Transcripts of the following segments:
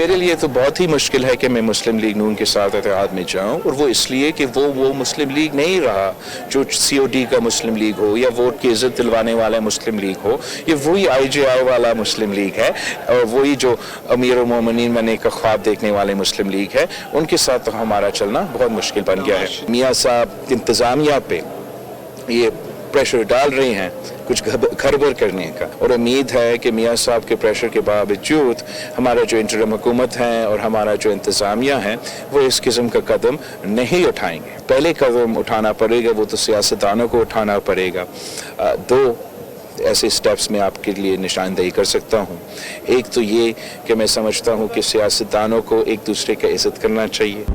मेरे लिए तो बहुत ही मुश्किल है कि मैं मुस्लिम लीग नून के साथ इत्तेहाद में जाऊं, और वो इसलिए कि वो मुस्लिम लीग नहीं रहा जो COD का मुस्लिम लीग हो या वोट की इज्जत दिलवाने वाला मुस्लिम लीग हो। ये वही IJI वाला मुस्लिम लीग है, और वही जो अमीर उल मोमिनीन बनने का ख्वाब देखने वाले मुस्लिम लीग है, उनके साथ तो हमारा चलना बहुत मुश्किल बन गया है। मियाँ साहब इंतज़ामिया पे ये प्रेशर डाल रहे हैं कुछ गड़बड़ करने का, और उम्मीद है कि मियाँ साहब के प्रेशर के बावजूद हमारा जो इंटरिम हुकूमत है और हमारा जो इंतज़ामिया है वो इस किस्म का कदम नहीं उठाएंगे। पहले कदम उठाना पड़ेगा वो तो सियासतदानों को उठाना पड़ेगा। दो ऐसे स्टेप्स में आपके लिए निशानदेही कर सकता हूँ। एक तो ये कि मैं समझता हूँ कि सियासतदानों को एक दूसरे का इज्जत करना चाहिए।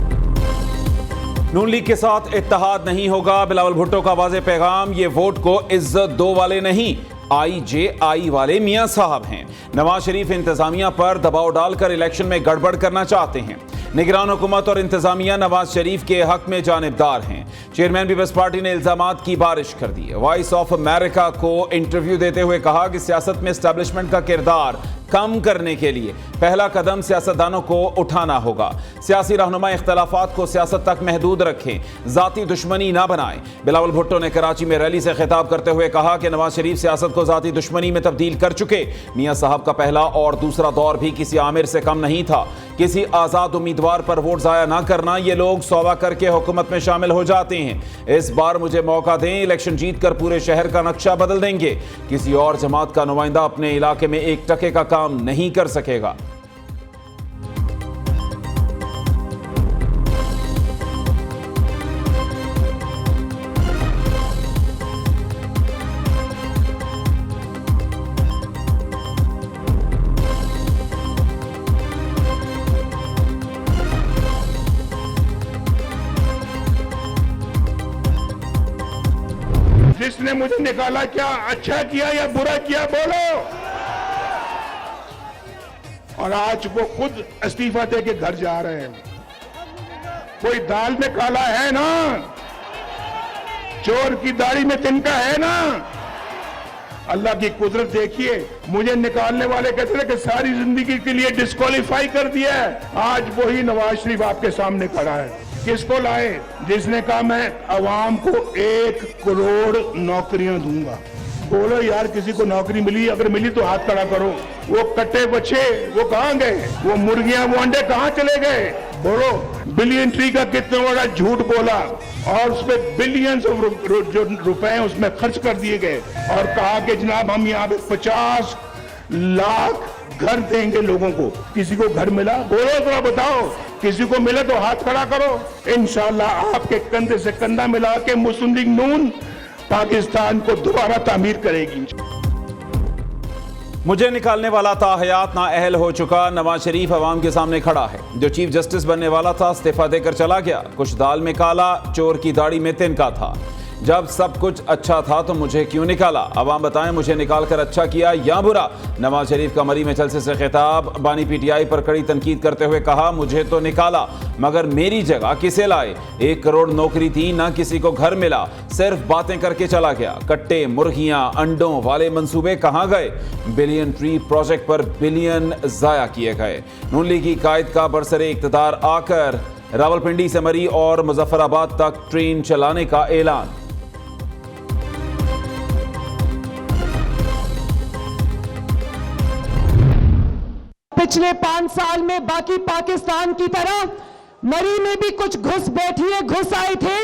नून लीग के साथ इत्तेहाद नहीं होगा, बिलावल भुट्टो का वाज़ेह पैगाम। ये वोट को इज्जत दो वाले नहीं, IJI वाले मियां साहब हैं। नवाज शरीफ इंतजामिया पर दबाव डालकर इलेक्शन में गड़बड़ करना चाहते हैं। निगरान हुकूमत और इंतजामिया नवाज शरीफ के हक में जानिबदार हैं। चेयरमैन पीपल्स पार्टी ने इल्जामात की बारिश कर दी। वॉइस ऑफ अमेरिका को इंटरव्यू देते हुए कहा कि सियासत में एस्टैब्लिशमेंट का किरदार कम करने के लिए पहला कदम सियासतदानों को उठाना होगा। सियासी रहनुमा इख्तलाफात को सियासत तक महदूद रखें, जाती दुश्मनी ना बनाएं। बिलावल भुट्टो ने कराची में रैली से खिताब करते हुए कहा कि नवाज शरीफ सियासत को जाती दुश्मनी में तब्दील कर चुके। मियां साहब का पहला और दूसरा दौर भी किसी आमिर से कम नहीं था। किसी आजाद उम्मीदवार पर वोट जाया ना करना, ये लोग सौदा करके हुकूमत में शामिल हो जाते हैं। इस बार मुझे मौका दें, इलेक्शन जीत कर पूरे शहर का नक्शा बदल देंगे। किसी और जमात का नुमाइंदा अपने इलाके में एक टके का काम नहीं कर सकेगा। जिसने मुझे निकाला क्या अच्छा किया या बुरा किया बोलो। और आज वो खुद इस्तीफा दे के घर जा रहे हैं। कोई दाल में काला है ना, चोर की दाढ़ी में तिनका है ना। अल्लाह की कुदरत देखिए, मुझे निकालने वाले कहते थे कि सारी जिंदगी के लिए डिस्क्वालीफाई कर दिया है। आज वही नवाज शरीफ आपके सामने खड़ा है। किसको लाए? जिसने कहा मैं अवाम को 1 करोड़ नौकरियां दूंगा। बोलो यार, किसी को नौकरी मिली? अगर मिली तो हाथ खड़ा करो। वो कट्टे बच्चे वो कहां गए? वो मुर्गियां वो अंडे कहां चले गए? बोलो। बिलियन ट्री का कितना बड़ा झूठ बोला, और उस पर बिलियंस ऑफ जो रुपए उसमें खर्च कर दिए गए, और कहा कि जनाब हम यहाँ पे 50 लाख घर देंगे लोगों को। किसी को घर मिला? बोलो जरा बताओ। किसी को मिले तो हाथ खड़ा करो। इंशाअल्लाह आपके कंधे से कंधा मिला के मुस्लिम लीग नून पाकिस्तान को दोबारा तामीर करेगी। मुझे निकालने वाला था हयात ना अहल हो चुका। नवाज शरीफ अवाम के सामने खड़ा है। जो चीफ जस्टिस बनने वाला था इस्तीफा देकर चला गया। कुछ दाल में काला, चोर की दाढ़ी में तिनका था। जब सब कुछ अच्छा था तो मुझे क्यों निकाला? अवाम बताएं, मुझे निकाल कर अच्छा किया या बुरा? नवाज शरीफ का मरी में जलसे से खिताब। बानी PTI पर कड़ी तनकीद करते हुए कहा, मुझे तो निकाला मगर मेरी जगह किसे लाए? 1 करोड़ नौकरी थी, ना किसी को घर मिला, सिर्फ बातें करके चला गया। कट्टे, मुर्गियां, अंडों वाले मंसूबे कहां गए? बिलियन ट्री प्रोजेक्ट पर बिलियन जाया किए गए। नून लीग की कायद का बरसरे इख्तिदार आकर रावलपिंडी से मरी और मुजफ्फराबाद तक ट्रेन चलाने का ऐलान। पिछले 5 साल में बाकी पाकिस्तान की तरह मरी में भी कुछ घुसपैठिए घुस आए थे,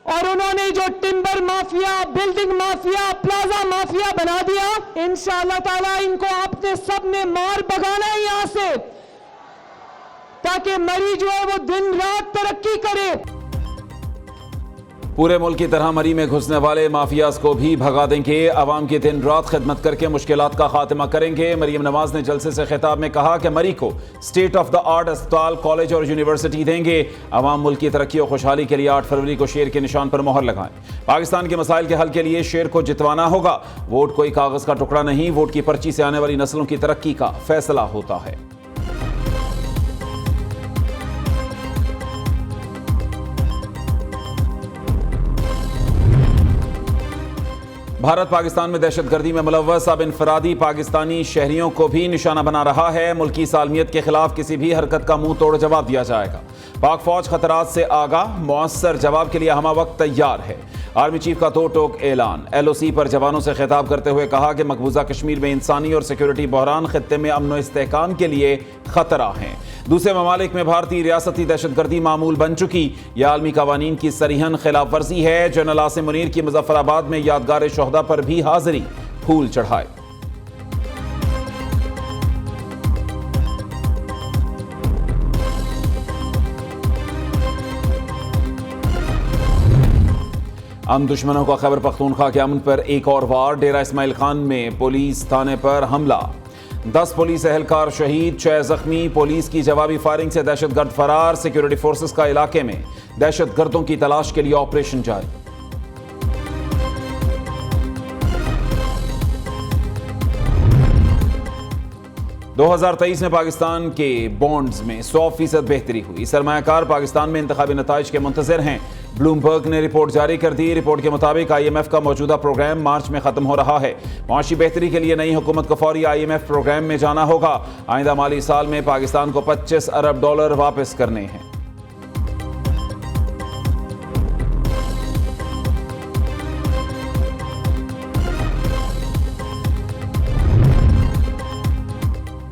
और उन्होंने जो timber mafia, building mafia, plaza mafia बना दिया। इंशाअल्लाह ताला इनको आपने सबने मार भगाना है यहां से, ताकि मरी जो है वो दिन रात तरक्की करे। पूरे मुल्क की तरह मरी में घुसने वाले माफियाज को भी भगा देंगे। अवाम की दिन रात खिदमत करके मुश्किलात का खात्मा करेंगे। मरीम नवाज ने जलसे से खिताब में कहा कि मरी को स्टेट ऑफ द आर्ट अस्पताल, कॉलेज और यूनिवर्सिटी देंगे। अवाम मुल्क की तरक्की और खुशहाली के लिए 8 फरवरी को शेर के निशान पर मोहर लगाएं। पाकिस्तान के मसाइल के हल के लिए शेर को जितवाना होगा। वोट कोई कागज का टुकड़ा नहीं, वोट की पर्ची से आने वाली नस्लों की तरक्की का फैसला होता है। भारत पाकिस्तान में दहशतगर्दी में मुलव्वस अब इनफरादी पाकिस्तानी शहरियों को भी निशाना बना रहा है। मुल्की सालमियत के खिलाफ किसी भी हरकत का मुंह तोड़ जवाब दिया जाएगा। पाक फौज खतरात से आगाह, मुअस्सर जवाब के लिए हमा वक्त तैयार है। आर्मी चीफ का दो टोक ऐलान। LOC पर जवानों से खिताब करते हुए कहा कि मकबूजा कश्मीर में इंसानी और सिक्योरिटी बहरान खित्ते में अमन व इस्तेहकाम के लिए खतरा है। दूसरे ममालिक में भारतीय रियासती दहशतगर्दी मामूल बन चुकी। यह आलमी कवानीन की सरीहन खिलाफ वर्जी है। जनरल आसिम मुनीर की मुजफ्फराबाद में यादगार शोहदा पर भी हाजिरी, फूल चढ़ाए। हम दुश्मनों का खैबर पख्तूनख्वा के अमन पर एक और वार। डेरा इस्माइल खान में पुलिस थाने पर हमला, 10 पुलिस एहलकार शहीद, 6 जख्मी। पुलिस की जवाबी फायरिंग से दहशतगर्द फरार। सिक्योरिटी फोर्सेस का इलाके में दहशतगर्दों की तलाश के लिए ऑपरेशन जारी। दो 2023 में पाकिस्तान के बॉन्ड्स में 100% बेहतरी हुई। सरमायाकार पाकिस्तान में इंतखाबी नताइज के मुंतज़िर हैं। ब्लूमबर्ग ने रिपोर्ट जारी कर दी। रिपोर्ट के मुताबिक IMF का मौजूदा प्रोग्राम मार्च में खत्म हो रहा है। माशी बेहतरी के लिए नई हुकूमत को फौरी IMF प्रोग्राम में जाना होगा। आइंदा माली साल में पाकिस्तान को $25 अरब वापस करने हैं।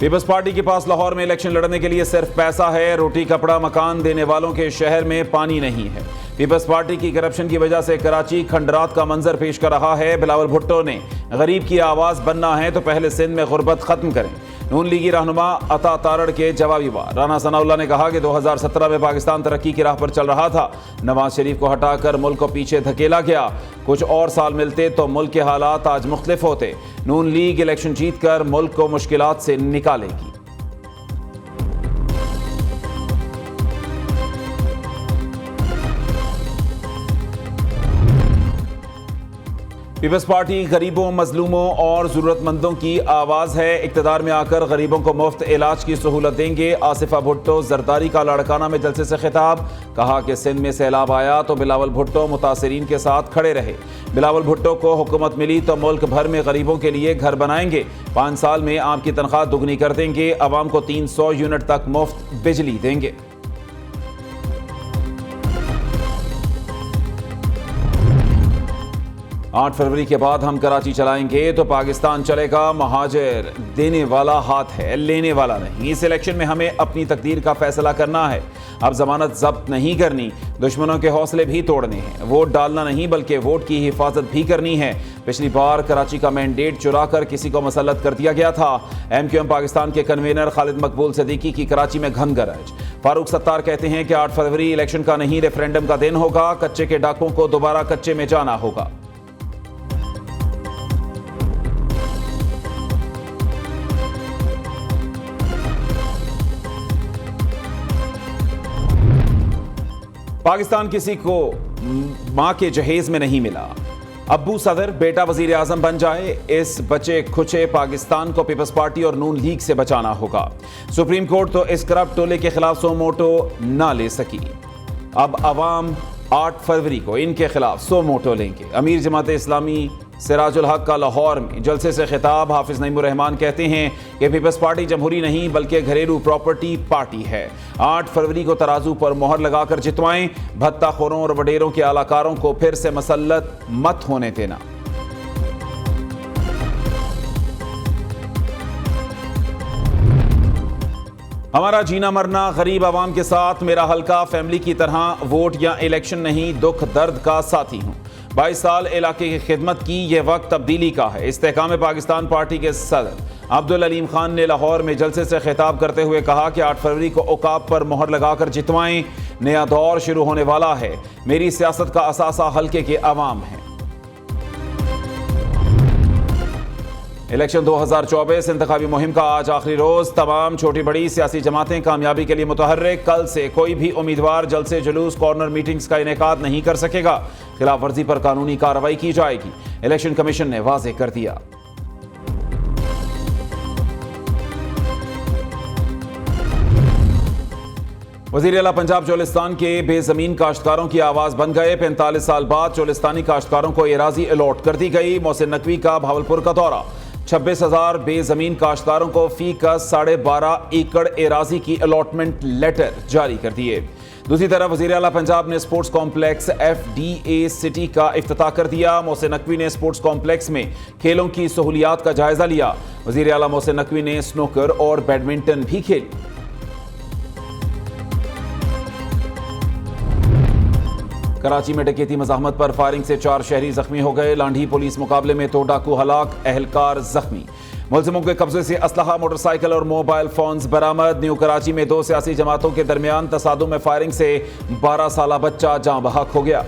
पीपल्स पार्टी के पास लाहौर में इलेक्शन लड़ने के लिए सिर्फ पैसा है। रोटी कपड़ा मकान देने वालों के शहर में पानी नहीं है। पीपल्स पार्टी की करप्शन की वजह से कराची खंडरात का मंजर पेश कर रहा है। बिलावल भुट्टो ने गरीब की आवाज बनना है तो पहले सिंध में गुर्बत खत्म करें। नून लीगी रहनुमा अता तारड़ के जवाबी वार। राना सनाउल्लाह ने कहा कि 2017 में पाकिस्तान तरक्की की राह पर चल रहा था। नवाज शरीफ को हटाकर मुल्क को पीछे धकेला गया। कुछ और साल मिलते तो मुल्क के हालात आज मुख्तलिफ होते। नून लीग इलेक्शन जीतकर मुल्क को मुश्किलात से निकालेगी। पीपल्स पार्टी गरीबों, मजलूमों और जरूरतमंदों की आवाज़ है। इक़्तिदार में आकर गरीबों को मुफ्त इलाज की सहूलत देंगे। आसिफा भुट्टो जरदारी का लाड़काना में जलसे से खिताब। कहा कि सिंध में सैलाब आया तो बिलावल भुट्टो मुतासरीन के साथ खड़े रहे। बिलावल भुट्टो को हुकूमत मिली तो मुल्क भर में गरीबों के लिए घर बनाएंगे। 5 साल में आपकी तनख्वाह दुगनी कर देंगे। अवाम को 300 यूनिट तक मुफ्त बिजली देंगे। 8 फरवरी के बाद हम कराची चलाएंगे तो पाकिस्तान चलेगा। महाजिर देने वाला हाथ है, लेने वाला नहीं। इस इलेक्शन में हमें अपनी तकदीर का फैसला करना है। अब जमानत जब्त नहीं करनी, दुश्मनों के हौसले भी तोड़ने हैं। वोट डालना नहीं बल्कि वोट की हिफाजत भी करनी है। पिछली बार कराची का मैंडेट चुरा कर किसी को मसल्लत कर दिया गया था। MQM पाकिस्तान के कन्वीनर खालिद मकबूल सिद्दीकी की कराची में घन गरज। फारूक सत्तार कहते हैं कि 8 फरवरी इलेक्शन का नहीं रेफरेंडम का दिन होगा। कच्चे के डाकुओं को दोबारा कच्चे में जाना होगा। पाकिस्तान किसी को मां के जहेज में नहीं मिला। अब्बू सदर बेटा वजीर आजम बन जाए। इस बचे खुचे पाकिस्तान को पीपल्स पार्टी और नून लीग से बचाना होगा। सुप्रीम कोर्ट तो इस करप्ट टोले के खिलाफ सो मोटो ना ले सकी। अब अवाम 8 फरवरी को इनके खिलाफ सो मोटो लेंगे। अमीर जमात इस्लामी सिराजुल हक का लाहौर में जलसे से खिताब। हाफिज नईमुर रहमान कहते हैं कि पीपल्स पार्टी जमहूरी नहीं बल्कि घरेलू प्रॉपर्टी पार्टी है। 8 फरवरी को तराजू पर मोहर लगाकर जितवाएं। भत्ताखोरों और वडेरों के आलाकारों को फिर से मसल्लत मत होने देना। हमारा जीना मरना गरीब आवाम के साथ। मेरा हल्का फैमिली की तरह वोट या इलेक्शन नहीं, दुख दर्द का साथी हूं। 22 साल इलाके की खिदमत की, यह वक्त तब्दीली का है। इस्तेहकाम पाकिस्तान पार्टी के सदर अब्दुल अलीम खान ने लाहौर में जलसे से खिताब करते हुए कहा कि 8 फरवरी को औकाब पर मोहर लगाकर जितवाएं। नया दौर शुरू होने वाला है। मेरी सियासत का असासा हल्के के अवाम है। इलेक्शन 2024 इंतखाबी मुहिम का आज आखिरी रोज। तमाम छोटी बड़ी सियासी जमातें कामयाबी के लिए मुतहर्रिक। कल से कोई भी उम्मीदवार जलसे, जुलूस, कॉर्नर मीटिंग्स का इनेकाद नहीं कर सकेगा। खिलाफ वर्जी पर कानूनी कार्रवाई की जाएगी, इलेक्शन कमीशन ने वाज़ेह कर दिया। वज़ीर आला पंजाब चोलिस्तान के बेजमीन काश्तकारों की आवाज बन गए। 45 साल बाद चोलिस्तानी काश्तकारों को एराजी अलॉट कर दी गई। मोहसिन नकवी का भावलपुर का दौरा। 26,000 बेजमीन काश्तकारों को फी का 12.5 एकड़ एराजी की अलॉटमेंट लेटर जारी कर दिए। दूसरी तरफ वज़ीर आला पंजाब ने स्पोर्ट्स कॉम्प्लेक्स FDA सिटी का इफ्तिताह कर दिया। मोहसिन नकवी ने स्पोर्ट्स कॉम्प्लेक्स में खेलों की सहूलियात का जायजा लिया। वज़ीर आला मोहसिन नकवी ने स्नूकर और बैडमिंटन भी खेली। कराची में डकैती मज़ाहमत पर फायरिंग से 4 शहरी जख्मी हो गए। लांढी पुलिस मुकाबले में 2 डाकू हलाक, अहलकार जख्मी। मुलजिमों के कब्जे से असलहा, मोटरसाइकिल और मोबाइल फोन्स बरामद। न्यू कराची में 2 सियासी जमातों के दरमियान तसादुम में फायरिंग से 12 साला बच्चा जाँ बहक हो गया।